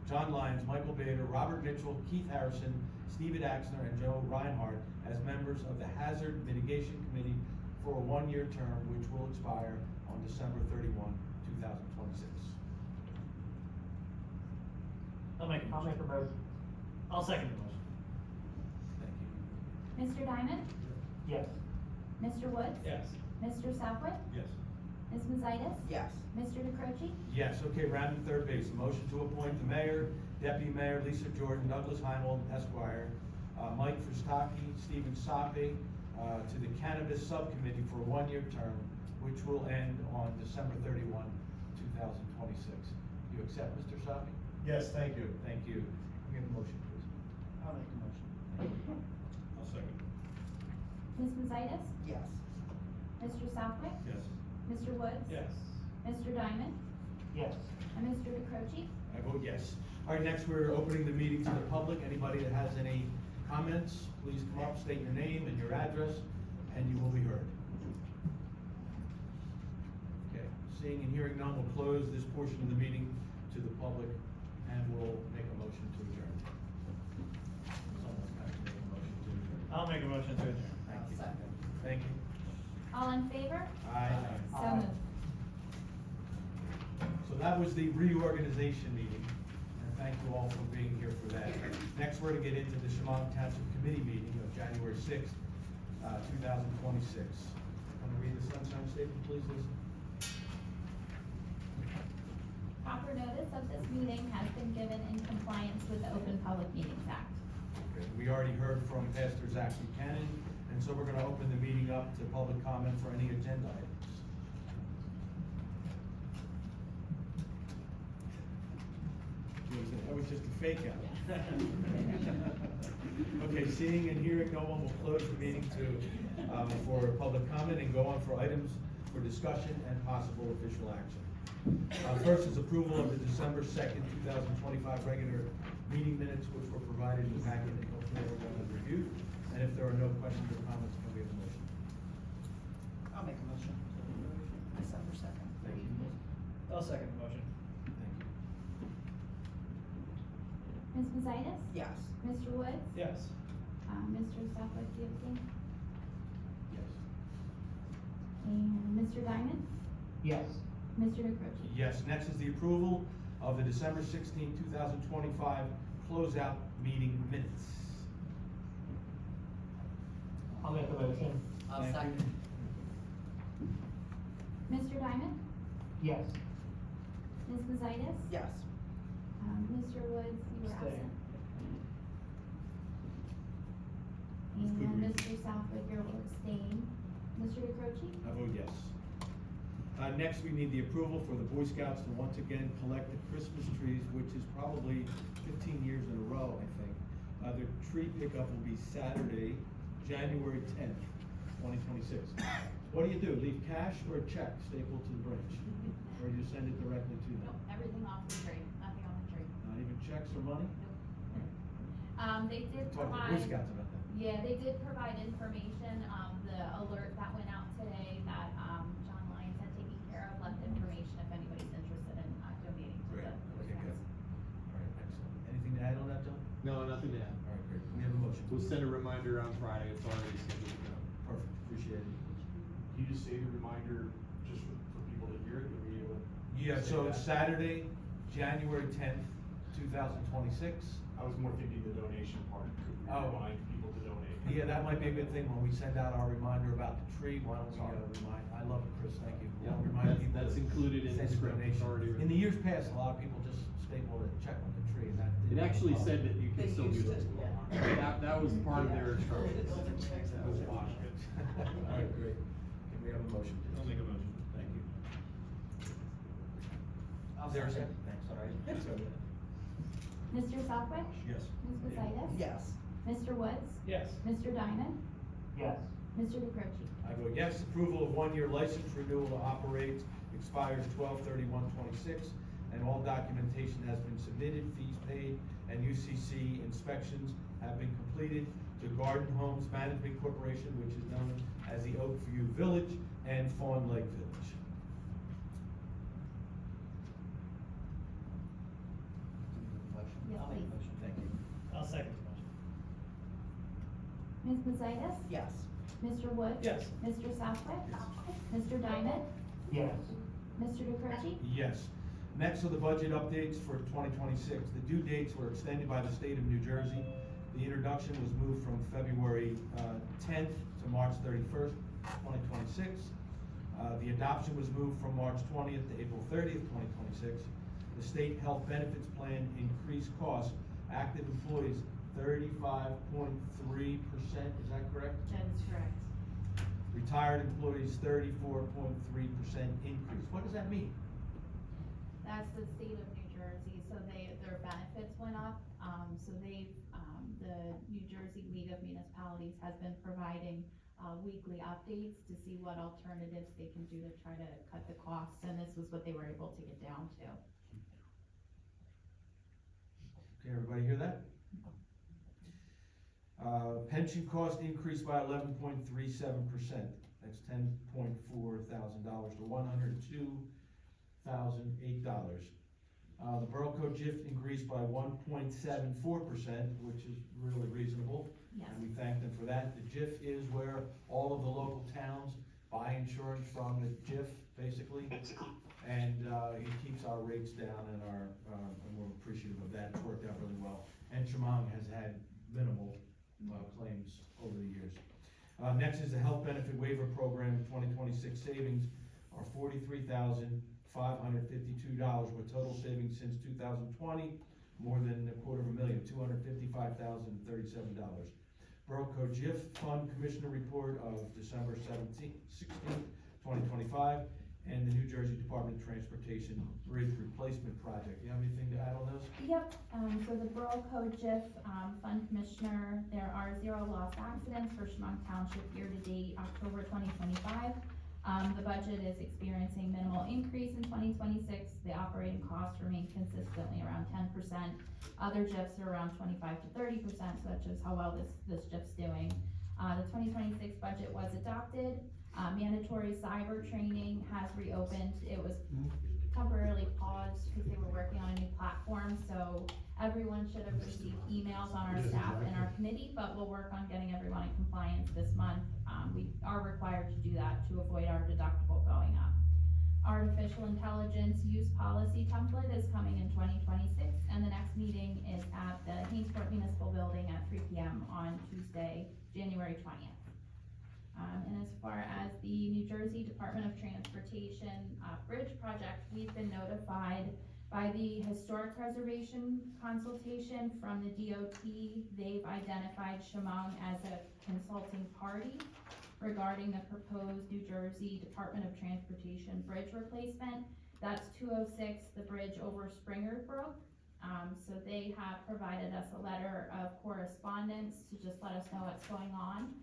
John Lyons, Michael Bader, Robert Mitchell, Keith Harrison, Stephen Axner, and Joe Reinhardt as members of the Hazard Mitigation Committee for a one-year term, which will expire on December 31, 2026. I'll make a I'll make motion. a motion. I'll second the motion. Thank you. Mr. Diamond? Yes. Mr. Woods? Yes. Mr. Southwick? Yes. Ms. Mazitas? Yes. Mr. DeCroce? Yes, okay, rounding third base, a motion to appoint the mayor, deputy mayor, Lisa Jordan, Douglas Heinold, Esquire, Mike Fristaki, Stephen Sapi, to the cannabis subcommittee for a one-year term, which will end on December 31, 2026. You accept, Mr. Sapi? Yes, thank you. Thank you. Give a motion, please. I'll make a motion. I'll second. Ms. Mazitas? Yes. Mr. Southwick? Yes. Mr. Woods? Yes. Mr. Diamond? Yes. And Mr. DeCroce? I vote yes. All right, next we're opening the meeting to the public. Anybody that has any comments, please come up, state your name and your address, and you will be heard. Okay, seeing and hearing none, we'll close this portion of the meeting to the public, and we'll make a motion to adjourn. Someone has to make a motion to adjourn. I'll make a motion to adjourn. Thank you. Second. Thank you. All in favor? Aye. So Aye. moved. So that was the reorganization meeting, and thank you all for being here for that. Next, we're to get into the Shamong Township Committee meeting of January 6th, 2026. Want to read the sunshine statement, please, Lisa? Proper notice of this meeting has been given in compliance with the Open Public Meetings Act. Okay, we already heard from Pastor Zach Buchanan, and so we're gonna open the meeting up to public comment for any agenda items. That was just a fake out. Okay, seeing and hearing no one, will close the meeting for public comment and go on for items for discussion and possible official action. First is approval of the December 2nd, 2025 regular meeting minutes, which were provided in the packet and hopefully everyone has reviewed. And if there are no questions or comments, can we have a motion? I'll make a motion. December 2nd. Thank you. I'll second the motion. Thank you. Ms. Mazitas? Yes. Mr. Woods? Yes. Mr. Southwick, do you abstain? Yes. And Mr. Diamond? Yes. Mr. DeCroce? Yes, next is the approval of the December 16, 2025 closeout meeting minutes. I'll make a motion. I'll Thank you. second. Mr. Diamond? Yes. Ms. Mazitas? Yes. Mr. Woods, you were Abstain. absent. Good And reason. Mr. Southwick, you will abstain. Mr. DeCroce? I vote yes. Next, we need the approval for the Boy Scouts to once again collect the Christmas trees, which is probably 15 years in a row, I think. The tree pickup will be Saturday, January 10th, 2026. What do? Leave cash or a check stapled to the branch? Or you send it directly to them? Nope, everything off the tree, nothing on the tree. Not even checks or money? They did Talk to the Boy provide, Scouts about that. yeah, they did provide information, the alert that went out today that, John Lyons had taken care of, left information if anybody's interested in, donating to Great, the Boy okay, good. Scouts. All right, excellent. Anything to add on that, John? No, nothing to add. All right, great. We have a motion. We'll send a reminder on Friday, it's already scheduled to go. Perfect, appreciate it. Can you just say the reminder just for people to hear it? Are we able to Yeah, say so that? it's Saturday, January 10th, 2026. I was more thinking the donation part. Could we Oh. remind people to donate? Yeah, that might be a good thing when we send out our reminder about the tree. Why don't we Sorry. remind, I love it, Chris, thank you. Yeah, We'll remind people. that's to included in the send a script. It's donation. already written. In the years past, a lot of people just stapled a check on the tree and that. It didn't actually help. said that you They can still do used that. it, yeah. That was part of their instructions. All right, great. Can we have a motion, please? I'll make a motion. Thank you. I'll Is there a second. second? Thanks, all right. That's okay. Mr. Southwick? Yes. Ms. Mazitas? Yes. Mr. Woods? Yes. Mr. Diamond? Yes. Mr. DeCroce? I vote yes. Approval of one-year license renewal to operate expires 12/31/26, and all documentation has been submitted, fees paid, and UCC inspections have been completed to Garden Homes Management Corporation, which is known as the Oakview Village and Fawn Lake Village. Ms. Mazitis? Yes. Mr. Wood? Yes. Mr. Southwick? Mr. Diamond? Yes. Mr. DeCrouchy? Yes. Next are the budget updates for 2026. The due dates were extended by the state of New Jersey. The introduction was moved from February 10th to March 31st, 2026. The adoption was moved from March 20th to April 30th, 2026. The state health benefits plan increased costs. Active employees, 35.3%, is that correct? That is correct. Retired employees, 34.3% increase. What does that mean? That's the state of New Jersey, so their benefits went up, so the New Jersey League of Municipalities has been providing, weekly updates to see what alternatives they can do to try to cut the costs, and this was what they were able to get down to. Okay, everybody hear that? Pension cost increased by 11.37%. That's $10.4 thousand to $102,008. The Borough Code GIF increased by 1.74%, which is really reasonable. Yes. And we thank them for that. The GIF is where all of the local towns buy insurance from the GIF, basically. And it keeps our rates down and and we're appreciative of that. It's worked out really well. And Shamong has had minimal claims over the years. Next is the health benefit waiver program. 2026 savings are $43,552, with total savings since 2020 more than $250,000, $255,037. Borough Code GIF Fund Commissioner Report of December 16th, 2025, and the New Jersey Department of Transportation Bridge Replacement Project. You have anything to add on those? Yep, so the Borough Code GIF, Fund Commissioner, there are 0 lost accidents for Shamong Township year-to-date October 2025. The budget is experiencing minimal increase in 2026. The operating costs remain consistently around 10%. Other GIFs are around 25 to 30%, so that shows how well this GIF's doing. The 2026 budget was adopted. Mandatory cyber training has reopened. It was temporarily paused because they were working on a new platform, so everyone should have received emails on our staff and our committee, but we'll work on getting everyone in compliance this month. We are required to do that to avoid our deductible going up. Artificial intelligence use policy template is coming in 2026, and the next meeting is at the Hainsport Municipal Building at 3 p.m. on Tuesday, January 20th. And as far as the New Jersey Department of Transportation bridge project, we've been notified by the Historic Preservation Consultation from the DOT. They've identified Shamong as a consulting party regarding the proposed New Jersey Department of Transportation bridge replacement. That's 206, the bridge over Springer Brook. So they have provided us a letter of correspondence to just let us know what's going on.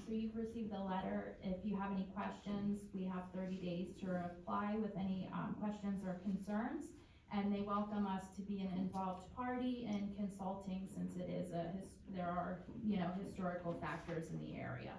So you've received the letter. If you have any questions, we have 30 days to reply with any questions or concerns. And they welcome us to be an involved party in consulting, since it is there are, historical factors in the area.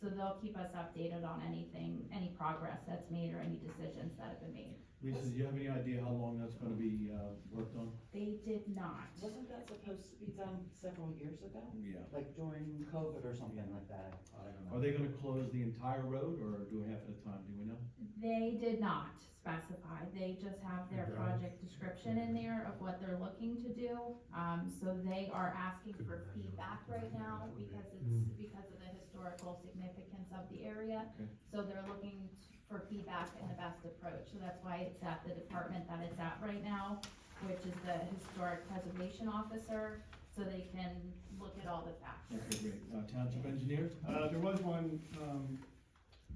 So they'll keep us updated on any progress that's made or any decisions that have been made. Lisa, do you have any idea how long that's gonna be, worked on? They did not. Wasn't that supposed to be done several years ago? Yeah. Like during COVID or something like that? I don't know. Are they gonna close the entire road or do half at a time, do we know? They did not specify. They just have their project description in there of what they're looking to do. So they are asking for feedback right now because of the historical significance of the area. Okay. So they're looking for feedback and the best approach. So that's why it's at the department that it's at right now, which is the Historic Preservation Officer, so they can look at all the factors. Okay, great. Township engineer? There was one,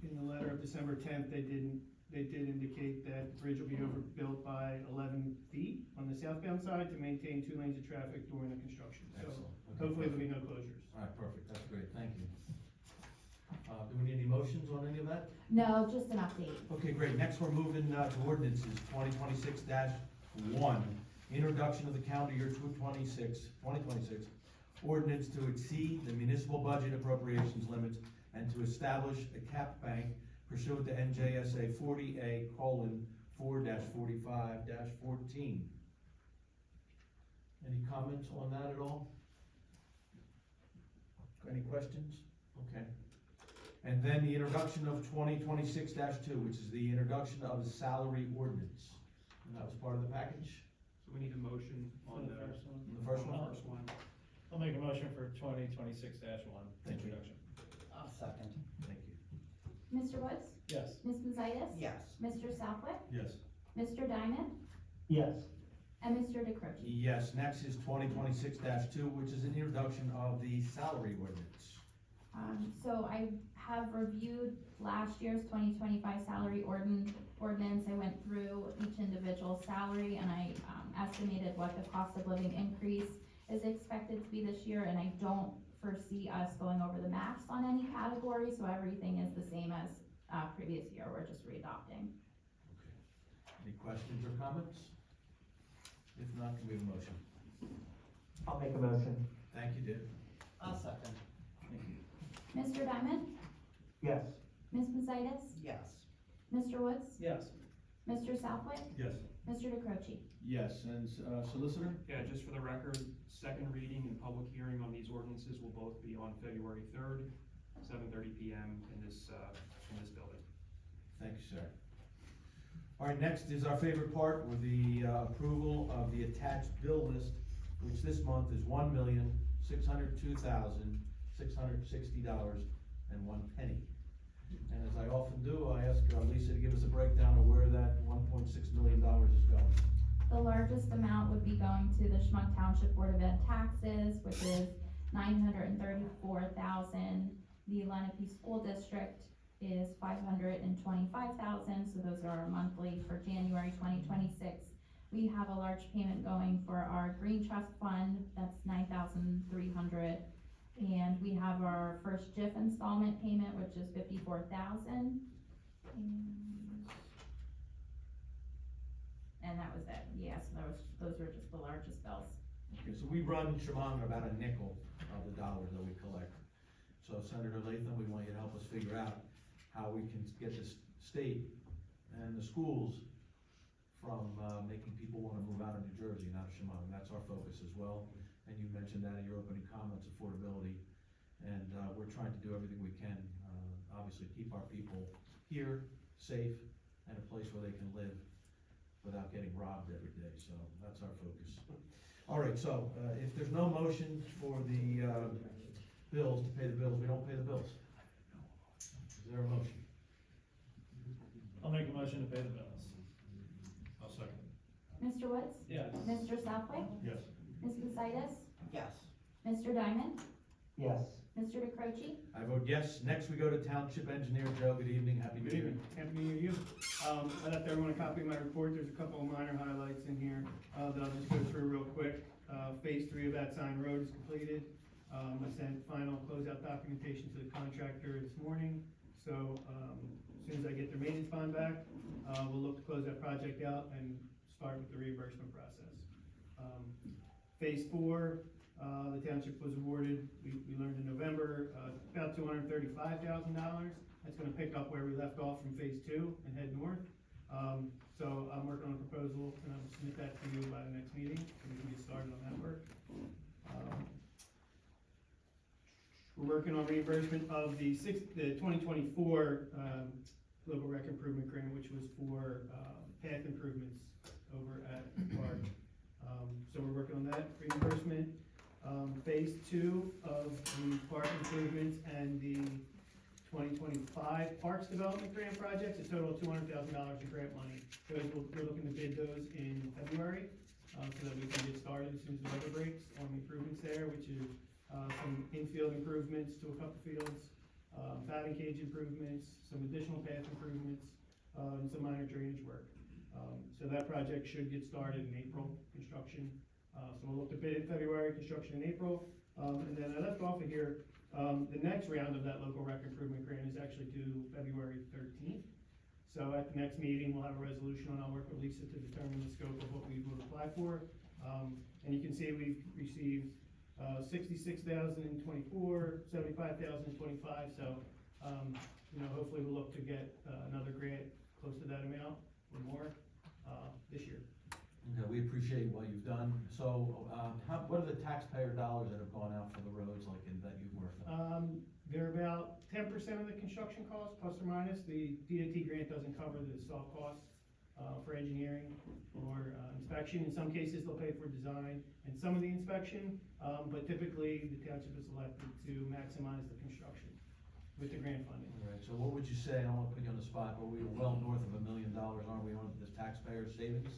in the letter of December 10th, they did indicate that the bridge will be overbuilt by 11 feet on the southbound side to maintain 2 lanes of traffic during the construction. So Excellent. Okay, hopefully there'll perfect. be no closures. All right, perfect, that's great, thank you. Do we need any motions on any of that? No, just an update. Okay, great, next we're moving to ordinances, 2026-1, introduction of the calendar year 2026, ordinance to exceed the municipal budget appropriations limits and to establish a cap bank pursuant to NJSA 40A:4-45-14. Any comments on that at all? Any questions? Okay. And then the introduction of 2026-2, which is the introduction of the salary ordinance. And that was part of the package? So we need a motion For on the first one. The first one? The first one. I'll make a motion for 2026-1, Thank you. introduction. I'll second. Thank you. Mr. Woods? Yes. Ms. Mazitas? Yes. Mr. Southwick? Yes. Mr. Diamond? Yes. And Mr. DeCroce? Yes, next is 2026-2, which is an introduction of the salary ordinance. So I have reviewed last year's 2025 salary ordinance. I went through each individual salary and I, estimated what the cost of living increase is expected to be this year, and I don't foresee us going over the max on any category, so everything is the same as, previous year, we're just readopting. Okay. Any questions or comments? If not, can we have a motion? I'll make a motion. Thank you, Dave. I'll second. Thank you. Mr. Diamond? Yes. Ms. Mazitas? Yes. Mr. Woods? Yes. Mr. Southwick? Yes. Mr. DeCroce? Yes, and solicitor? Yeah, just for the record, second reading and public hearing on these ordinances will both be on February 3rd, 7:30 PM in this building. Thank you, sir. All right, next is our favorite part with the approval of the attached bill list, which this month is $1,602,660.01. And as I often do, I ask Lisa to give us a breakdown of where that $1.6 million is going. The largest amount would be going to the Shamong Township Board of Ed taxes, which is $934,000. The Lenape School District is $525,000, so those are our monthly for January 2026. We have a large payment going for our Green Trust Fund, that's $9,300. And we have our first JIF installment payment, which is $54,000. And that was it, yes, those were just the largest bills. Okay, so we run Shamong about a nickel of the dollars that we collect. So Senator Latham, we want you to help us figure out how we can get the state and the schools from making people want to move out of New Jersey, not Shamong. That's our focus as well. And you mentioned that in your opening comments, affordability. And we're trying to do everything we can, obviously keep our people here, safe, and a place where they can live without getting robbed every day. So that's our focus. All right, so if there's no motion for the bills, to pay the bills, we don't pay the bills. Is there a motion? I'll make a motion to pay the bills. I'll second. Mr. Woods? Yes. Mr. Southwick? Yes. Ms. Mazitas? Yes. Mr. Diamond? Yes. Mr. DeCroce? I vote yes. Next, we go to Township Engineer Joe. Good evening, happy New Good Year. evening, happy New Year to you. I left everyone a copy of my report, there's a couple of minor highlights in here, that I'll just go through real quick. Phase 3 of That Sign Road is completed. I sent final closeout documentation to the contractor this morning, so, as soon as I get their maintenance bond back, we'll look to close that project out and start with the reimbursement process. Phase 4, the township was awarded, we learned in November, about $235,000. That's gonna pick up where we left off from phase 2 and head north. So I'm working on a proposal and I will submit that to you by the next meeting, so we can get started on that work. We're working on reimbursement of the 2024, local rec improvement grant, which was for, path improvements over at the park. So we're working on that reimbursement. Phase 2 of the park improvements and the 2025 Parks Development Grant projects, a total of $200,000 in grant money. Those we're looking to bid those in February, so that we can get started as soon as the weather breaks on the improvements there, which is some infield improvements to a couple fields, batting cage improvements, some additional path improvements, and some minor drainage work. So that project should get started in April, construction. So we'll look to bid in February, construction in April. And then I left off of here, the next round of that local rec improvement grant is actually due February 13th. So at the next meeting, we'll have a resolution and I'll work with Lisa to determine the scope of what we will apply for. And you can see we've received $66,000 in '24, $75,000 in '25. So, hopefully we'll look to get another grant close to that amount or more this year. We appreciate what you've done. So, what are the taxpayer dollars that have gone out for the roads like that you've worked on? They're about 10% of the construction cost, plus or minus. The DOT grant doesn't cover the soft costs, for engineering or inspection. In some cases, they'll pay for design and some of the inspection, but typically, the township is elected to maximize the construction with the grant funding. All right, so what would you say, I don't wanna put you on the spot, but we are well north of $1 million, aren't we, on this taxpayer savings?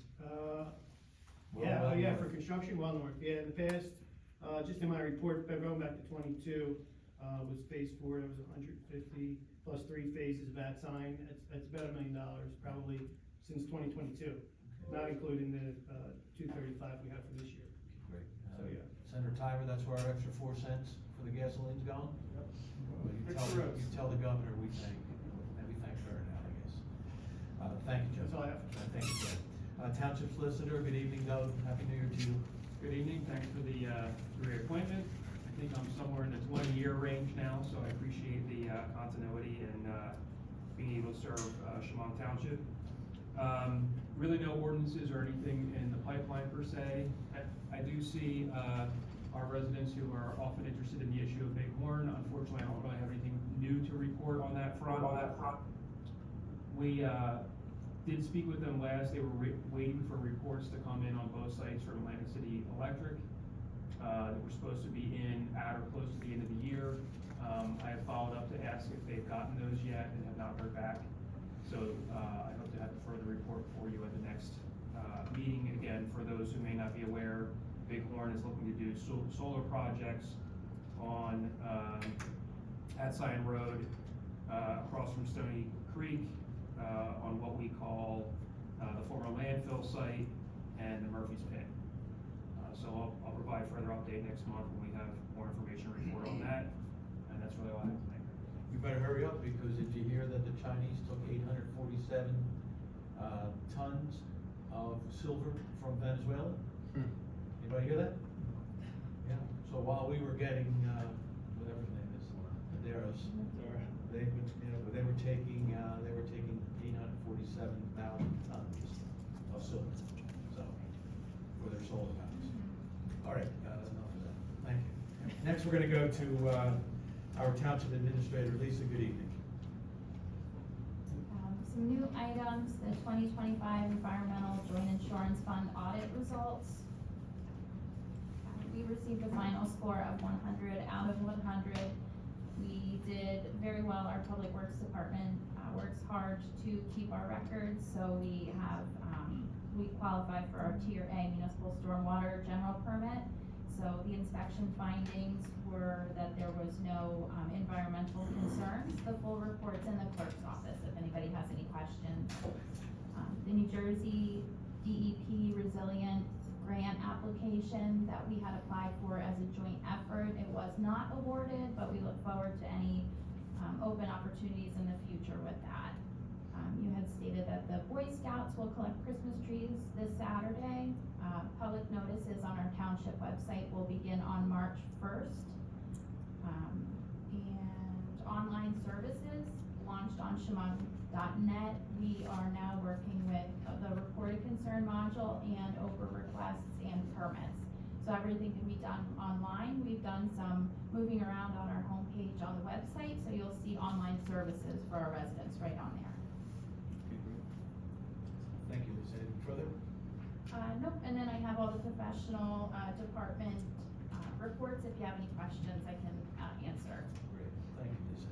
Yeah, Well yeah, for north. construction, well north, yeah, in the past, just in my report, going back to 22, was phase 4, that was 150 plus 3 phases of that sign, that's about $1 million, probably since 2022, not including the, 235 we have for this year. Great. So, yeah. Senator Tiber, that's where our extra 4 cents for the gasoline's going? Well, you tell the governor we thank her now, I guess. Thank you, Joe. That's all I have. Thank you, Joe. Township Solicitor, good evening, Doug, Happy New Year to you. Good evening, thanks for the reappointment. I think I'm somewhere in the 20-year range now, so I appreciate the continuity and being able to serve Shamong Township. Really no ordinances or anything in the pipeline per se. I do see our residents who are often interested in the issue of Bighorn. Unfortunately, I don't really have anything new to report on that front. We did speak with them last. They were waiting for reports to come in on both sites from Atlantic City Electric. That were supposed to be in at or close to the end of the year. I have followed up to ask if they've gotten those yet and have not heard back. So I hope to have a further report for you at the next meeting. Again, for those who may not be aware, Bighorn is looking to do solar projects on at Scion Road, across from Stony Creek, on what we call the former landfill site and the Murphy's Pit. So I'll provide further update next month when we have more information to report on that, and that's really all I have to make. You better hurry up, because did you hear that the Chinese took 847 tons of silver from Venezuela? Anybody hear that? Yeah, so while we were getting, whatever his name is, Maderos, they were taking 847,000 tons of silver, so, for their solar panels. All right, enough of that, thank you. Next, we're gonna go to, our Township Administrator, Lisa, good evening. Some new items, the 2025 Environmental Joint Insurance Fund audit results. We received a final score of 100 out of 100. We did very well. Our Public Works Department works hard to keep our records, so we have, we qualify for our Tier A Municipal Stormwater General Permit. So the inspection findings were that there was no environmental concerns. The full report's in the clerk's office if anybody has any questions. The New Jersey DEP Resilient Grant application that we had applied for as a joint effort, it was not awarded, but we look forward to any open opportunities in the future with that. You had stated that the Boy Scouts will collect Christmas trees this Saturday. Public notices on our township website will begin on March 1st. And online services launched on Shamong.net. We are now working with the reported concern module and over requests and permits. So everything can be done online. We've done some moving around on our homepage on the website, so you'll see online services for our residents right on there. Okay, great. Thank you, Lisa. Anything further? Nope, and then I have all the professional, department, reports. If you have any questions, I can, answer. Great, thank you, Lisa.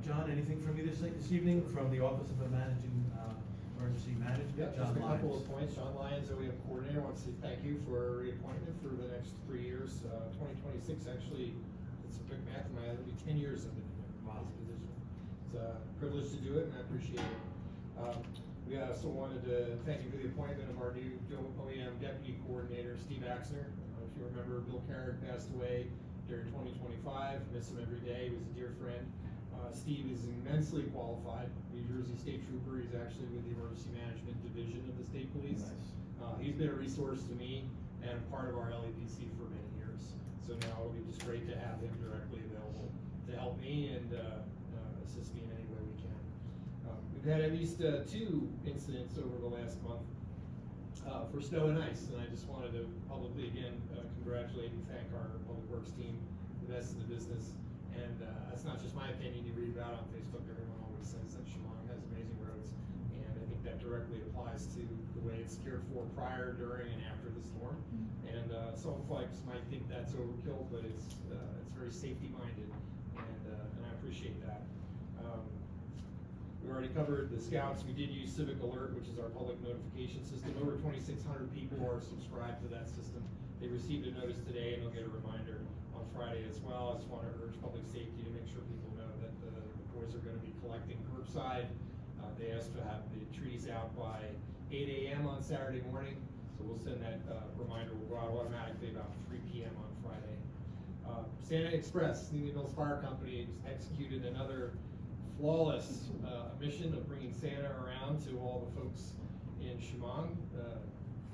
John, anything from you this evening from the Office of Managing, Emergency Management? Yeah, John just a couple Lyons. of points. John Lyons, we have coordinator, I want to say thank you for reappointment for the next 3 years. 2026, actually, it's a quick math, it'll be 10 years of this position. It's a privilege to do it, and I appreciate it. We also wanted to thank you for the appointment of our new OEM Deputy Coordinator, Steve Axner. If you remember, Bill Carrick passed away during 2025, miss him every day, he was a dear friend. Steve is immensely qualified, New Jersey State Trooper, he's actually with the Emergency Management Division of the State Police. Nice. He's been a resource to me and part of our LEPC for many years. So now it'll be just great to have him directly available to help me and assist me in any way we can. We've had at least 2 incidents over the last month for snow and ice. And I just wanted to publicly again congratulate and thank our Public Works team, the best in the business. And that's not just my opinion. You read about it on Facebook, everyone always says that Shamong has amazing roads. And I think that directly applies to the way it's cared for prior, during, and after the storm. And some folks might think that's overkill, but it's very safety minded, and I appreciate that. We already covered the scouts. We did use Civic Alert, which is our public notification system. Over 2,600 people are subscribed to that system. They received a notice today, and they'll get a reminder on Friday as well. I just want to urge public safety to make sure people know that the boys are going to be collecting curbside. They asked to have the trees out by 8 a.m. on Saturday morning, so we'll send that reminder. Will go out automatically about 3 p.m. on Friday. Santa Express, the Indian Mills Fire Company, executed another flawless mission of bringing Santa around to all the folks in Shamong.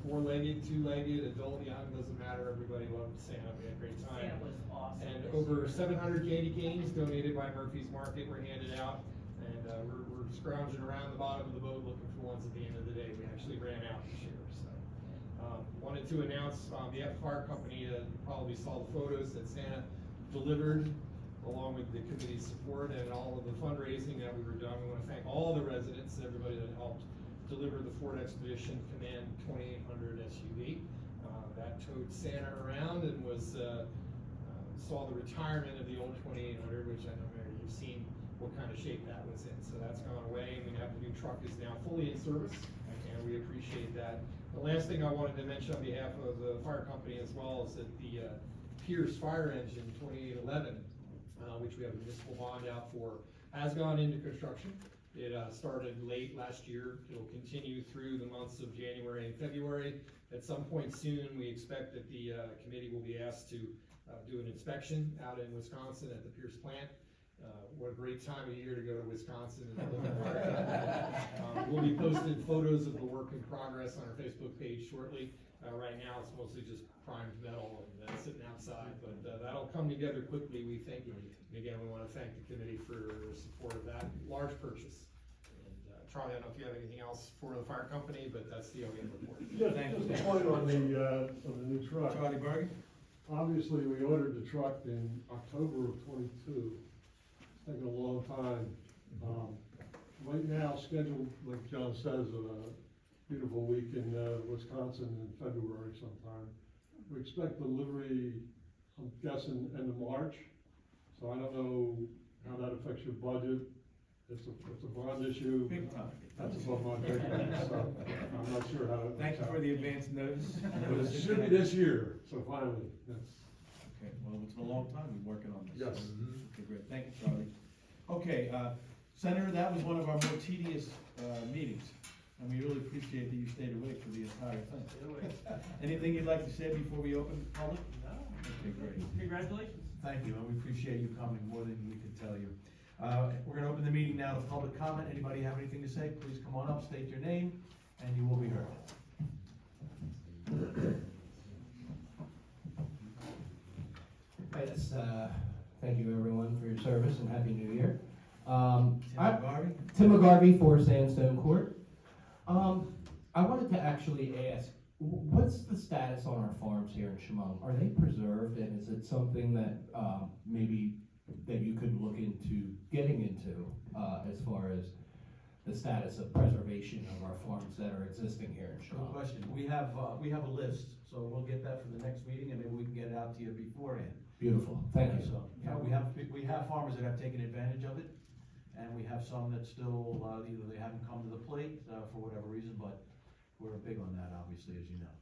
Four-legged, two-legged, adult, young, doesn't matter. Everybody loved Santa. We had a great time. Santa was awesome. And over 700 candy canes donated by Murphy's Market were handed out. And we're scrounging around the bottom of the boat looking for ones at the end of the day. We actually ran out this year. So wanted to announce on behalf of the fire company, you probably saw the photos that Santa delivered along with the committee's support and all of the fundraising that we were doing. We want to thank all the residents, everybody that helped deliver the Ford Expedition Command 2800 SUV. That towed Santa around and was saw the retirement of the old 2800, which I know Mary, you've seen what kind of shape that was in. So that's gone away, and we have the new truck is now fully in service, and we appreciate that. The last thing I wanted to mention on behalf of the fire company as well is that the Pierce Fire Engine 2811, which we have a municipal bond out for, has gone into construction. It started late last year. It'll continue through the months of January and February. At some point soon, we expect that the committee will be asked to do an inspection out in Wisconsin at the Pierce plant. What a great time of year to go to Wisconsin and look at fire. We'll be posting photos of the work in progress on our Facebook page shortly. Right now, it's mostly just primed metal and sitting outside, but that'll come together quickly, we think. And again, we want to thank the committee for their support of that large purchase. And Charlie, I don't know if you have anything else for the fire company, but that's the OEM report. Just a point on the new truck. Charlie Bergen? Obviously, we ordered the truck in October of '22. It's taken a long time. Right now, scheduled, like John says, a beautiful week in Wisconsin in February sometime. We expect delivery, I'm guessing, end of March. So I don't know how that affects your budget. It's a bond issue. Big time. That's above my pay grade, so I'm not sure how to. Thank you for the advance notice. But it should be this year, so finally, that's. Okay, well, it's been a long time we've been working on this. Yes. Okay, great, thank you, Charlie. Okay, Senator, that was one of our more tedious meetings, and we really appreciate that you stayed awake for the entire thing. Anything you'd like to say before we open the public? No. Okay, great. Congratulations. Thank you, and we appreciate you coming more than we could tell you. We're gonna open the meeting now to public comment. Anybody have anything to say, please come on up, state your name, and you will be heard. Yes, thank you everyone for your service and Happy New Year. Tim Tim McGarvey for Sandstone Court. I wanted to actually ask, what's the status on our farms here in Shamong? Are they preserved, and is it something that maybe that you could look into getting into as far as the status of preservation of our farms that are existing here in Good Shamong? question. We have a list, so we'll get that for the next meeting, and maybe we can get it out to you beforehand. Beautiful, thank you. So, yeah, we have farmers that have taken advantage of it, and we have some that still, either they haven't come to the plate, for whatever reason, but we're big on that, obviously, as you know.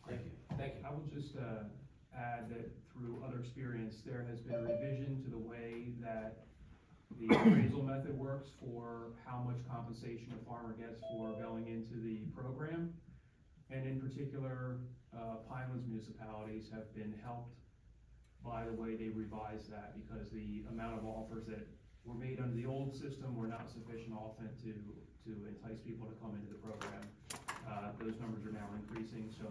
Thank you. Thank you. I will just add that through other experience, there has been a revision to the way that the appraisal method works for how much compensation a farmer gets for going into the program. And in particular, Pinelands municipalities have been helped by the way they revised that, because the amount of offers that were made under the old system were not sufficient often to entice people to come into the program. Those numbers are now increasing, so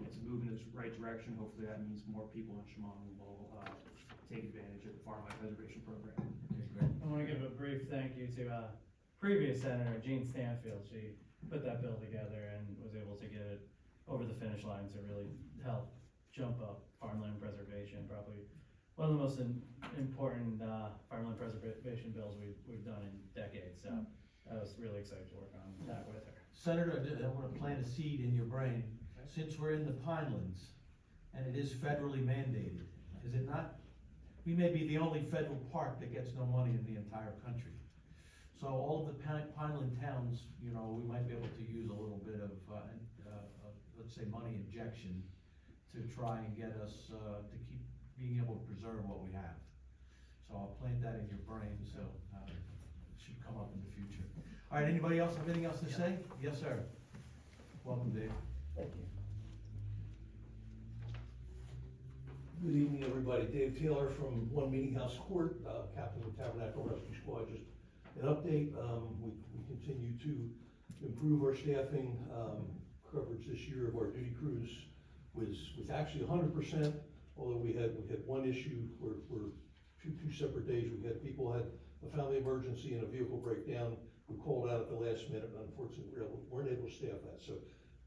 it's moving in the right direction. Hopefully that means more people in Shamong will take advantage of the Farmland Preservation Program. Okay, great. I want to give a brief thank you to previous Senator Jean Stanfield. She put that bill together and was able to get it over the finish line to really help jump up farmland preservation, probably one of the most important, farmland preservation bills we've done in decades, so I was really excited to work on that with her. Senator, I want to plant a seed in your brain. Since we're in the Pinelands, and it is federally mandated, is it not? We may be the only federal park that gets no money in the entire country. So all of the Pineland towns, you know, we might be able to use a little bit of, let's say, money injection to try and get us, to keep being able to preserve what we have. So I'll plant that in your brain, so, it should come up in the future. All right, anybody else have anything else to say? Yes, sir. Welcome, Dave. Thank you. Good evening, everybody. Dave Taylor from One Meeting House Court, captain of the Tabernacle Rescue Squad. Just an update, we continue to improve our staffing. Coverage this year of our duty crews was actually 100%, although we had one issue where two separate days. We had people had a family emergency and a vehicle breakdown. We called out at the last minute, and unfortunately, weren't able to staff that. So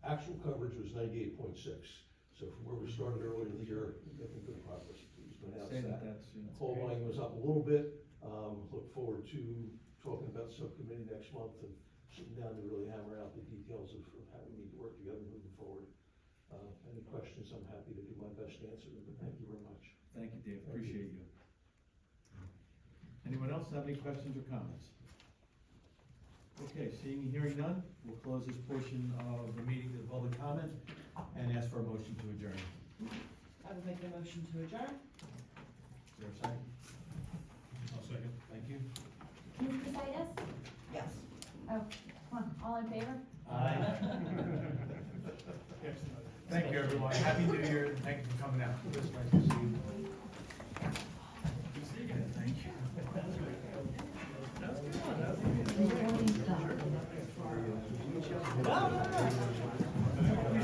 actual coverage was 98.6. So from where we started earlier in the year, we're making good progress. Please don't announce that. Call volume was up a little bit. Look forward to talking about subcommittee next month and sitting down to really hammer out the details of how we need to work together moving forward. Any questions, I'm happy to do my best to answer them, but thank you very much. Thank you, Dave. Appreciate you. Anyone else have any questions or comments? Okay, seeing and hearing none, we'll close this portion of the meeting to public comment and ask for a motion to adjourn. I would make a motion to adjourn. Is there a second? I'll second. Thank you. Ms. Casitas? Yes. Oh, come on, all in favor? Aye. Thank you, everyone. Happy New Year, and thank you for coming out. It was nice to see you. Good to see you again. Thank you.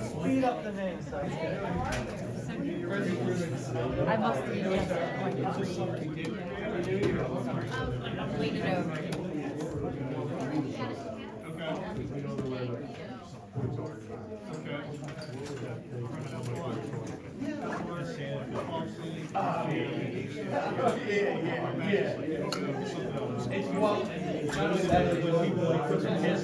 Speed up the name, so. I must be yes at point waited over. It's not only that, but people like Christmas.